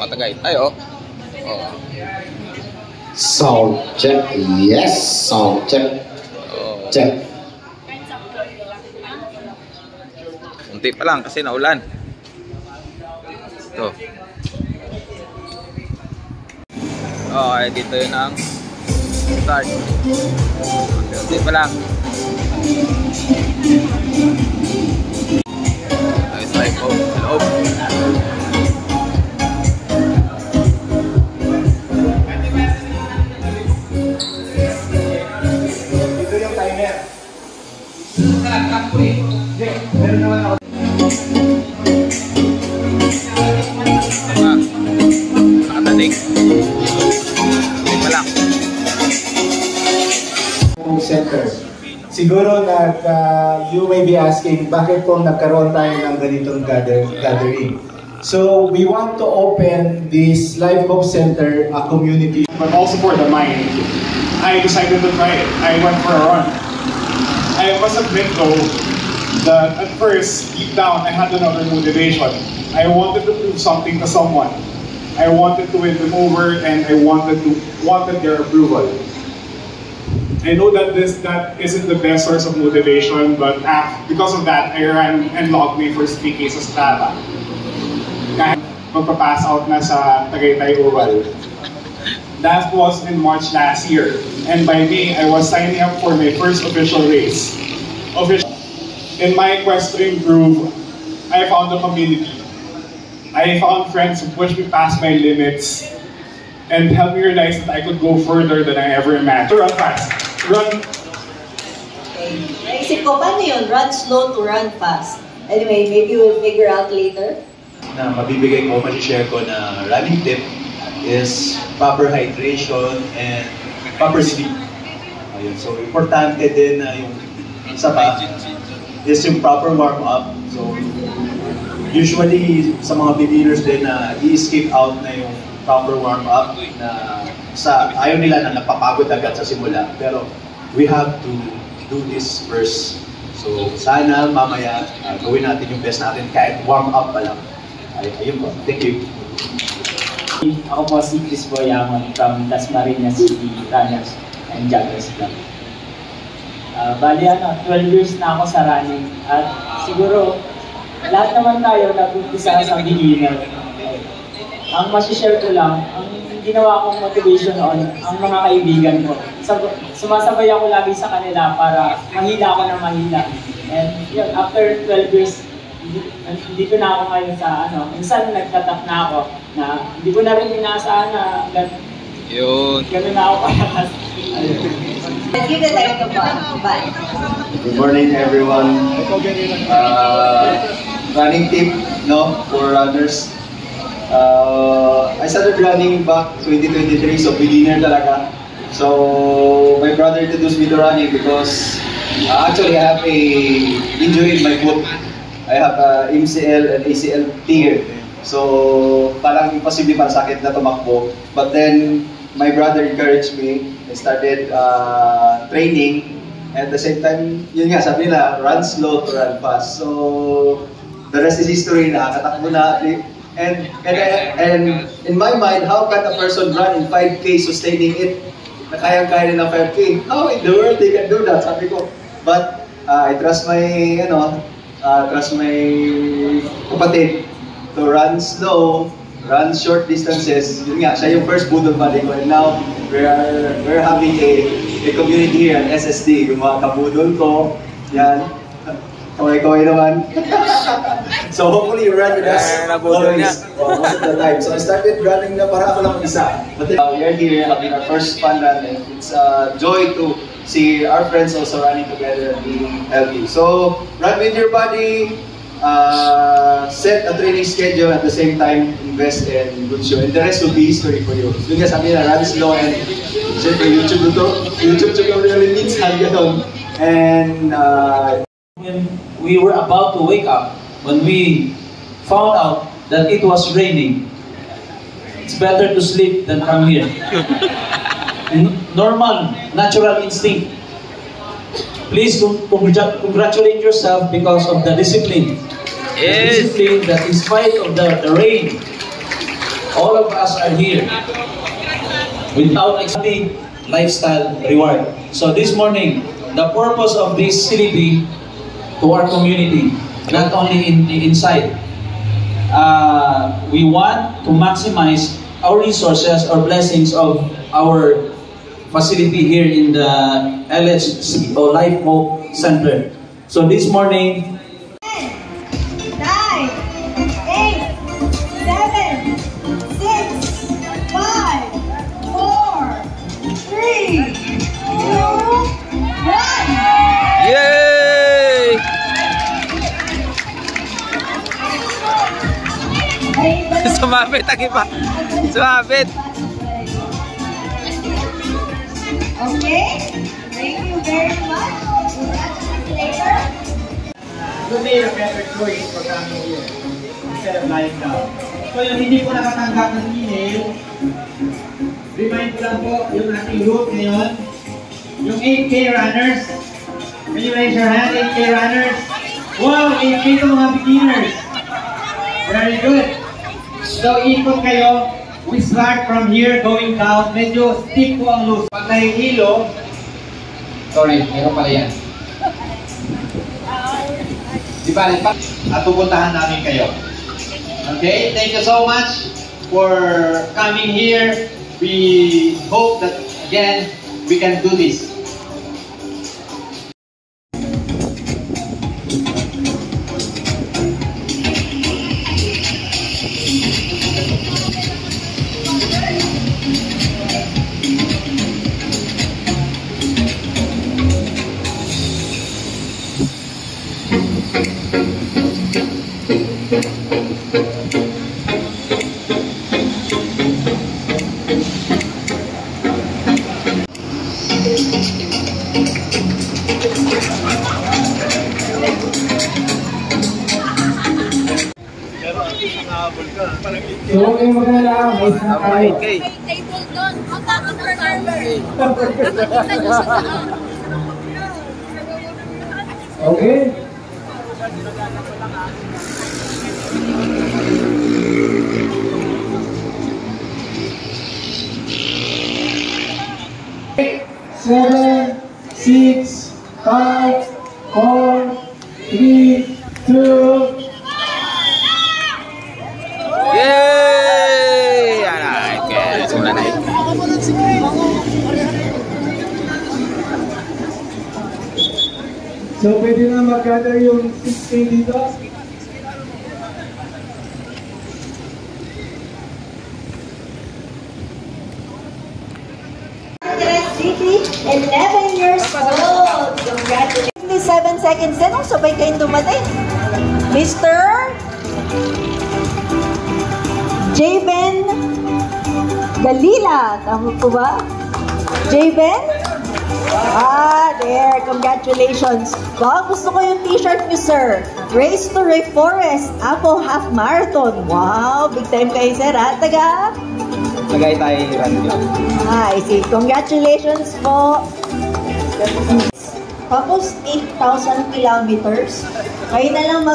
mga Tagaytay, oh. Oh. Sound check. Yes, sound check. Oh. Check. Unti pa lang kasi naulan. Ito. Okay, dito yun ang start. Unti pa lang. Nice life, oh. Hello. Ito yung timer. Meron naman ako. Nakatating. Hindi pa lang. Center. Siguro you may be asking, bakit po nagkaroon tayo ng ganitong gathering? So, we want to open this Life Hope Center, a community. But also for the mind. I decided to try it. I went for a run. I must admit though, that at first, deep down, I had another motivation. I wanted to prove something to someone. I wanted to win them over, and I wanted their approval. I know that that isn't the best source of motivation, but because of that, I ran and logged my first 3K sa Strava. Kahit magpa-pass out na sa Tagaytay Oval. That was in March last year, and by May, I was signing up for my first official race. In my quest to improve, I found a community. I found friends who pushed me past my limits and helped me realize that I could go further than I ever imagined. Run fast. Run. Naisip ko, paano yun? Run slow to run fast. Anyway, maybe we'll figure out later. Na mabibigay ko, share ko na running tip is proper hydration and proper sleep. Ayun. So, importante din na yung isa pa is yung proper warm-up. So, usually sa mga beginners din na i-skip out na yung proper warm-up na ayaw nila na napapagod agad sa simula. Pero we have to do this first. So, sana mamaya gawin natin yung best natin kahit warm-up pa lang. Ayun po. Thank you. Ako po si Chris Boyamon from Dasmariñas City Runners and Joggers Club. Bali 12 years na ako sa running at siguro lahat naman tayo nag-umpisa sa beginner. Ang masishare ko lang, ang ginawa kong motivation noon, ang mga kaibigan ko. Sumasabay ako lagi sa kanila para mahila ako ng mahila. And yun, after 12 years, dito na ako ngayon sa minsan nagtatak na ako na hindi ko na rin inaasahan na gano'n na ako kalakas. Let's give it time to bye. Good morning everyone. Running tip for runners. I started running back 2023, so beginner talaga. So my brother introduced me to running because actually I have a injury in my foot. I have MCL and ACL tear. So parang imposible para sa akin na tumakbo. But then my brother encouraged me. I started training. At the same time, yun nga, sabi nila, run slow to run fast. So the rest is history, nakakatakbo na. And in my mind, how can a person run in 5K sustaining it? Na kayang-kaya ng 5K? How in the world they can do that? Sabi ko. But I trust my kapatid to run slow, run short distances. Yun nga, siya yung first budol body ko. And now, we're having a community here at SSD. Yung mga kabudol ko, yan. Kaway-kaway naman. So hopefully you run with us always, most of the time. So I started running na para ako lang isa. But then, we are here having our first fun run, and it's a joy to see our friends also running together and being healthy. So run with your body, set a training schedule, at the same time invest in good show, and the rest will be history for you. Yun nga sabi na, run slow, and siyempre YouTube really needs hand ganon. And when we were about to wake up, when we found out that it was raining, it's better to sleep than come here. Normal, natural instinct. Please congratulate yourself because of the discipline. Yes. The discipline that in spite of the rain, all of us are here without exactly lifestyle reward. So this morning, the purpose of this CDP to our community, not only inside, we want to maximize our resources or blessings of our facility here in the LHC or Life Hope Center. So this morning, 10, 9, 8, 7, 6, 5, 4, 3, 2, 1. Yay! Sumabit ang iba. Sumabit. Okay? Thank you very much. We'll catch you later. You made a better choice for coming here instead of lying down. So yung hindi po nakatanggap ng email, remind ko lang po yung ating route ngayon. Yung 8K runners. Can you raise your hand, 8K runners? Wow, 8K to mga beginners. Very good. So ikot kayo. We start from here going down. Medyo steep po ang loose. Pag nahihilo, sorry, meron pala yan. Di ba, at pupuntahan namin kayo. Okay, thank you so much for coming here. We hope that, again, we can do this. So, huwag kayong mag-alala, may isa na tayo. Okay. Table doon. Ang takot ng server. Nakita nyo sa daan. Okay? Seven, 6, 5, 4, 3, 2, Yay! Alright, okay. Let's go na naik. so pwede na mag-gather yung 6K dito. City, 11 years old. Congratulations. 57 seconds din. Sabay kayong dumating. Mr. Jayben Galila. Tama po ba? Jayben? There. Congratulations. Wow, gusto ko yung t-shirt niyo, sir. Race to Reforest Apple Half Marathon. Wow, big time kayo, sir, ha? Taga? Lagay tayo yung run yun. I see. Congratulations po. Tapos 8,000 kilometers. Kayo na lang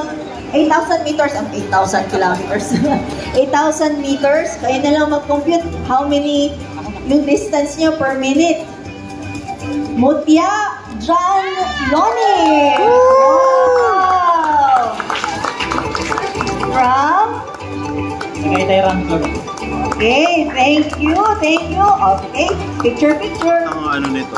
8,000 meters ang 8,000 kilometers. 8,000 meters. Kayo na lang mag-compute how many yung distance nyo per minute. Mutya John Loni. Wow! From? Sagay tayo rank vlog. Okay, thank you, thank you. Okay, picture. Ang ano nito?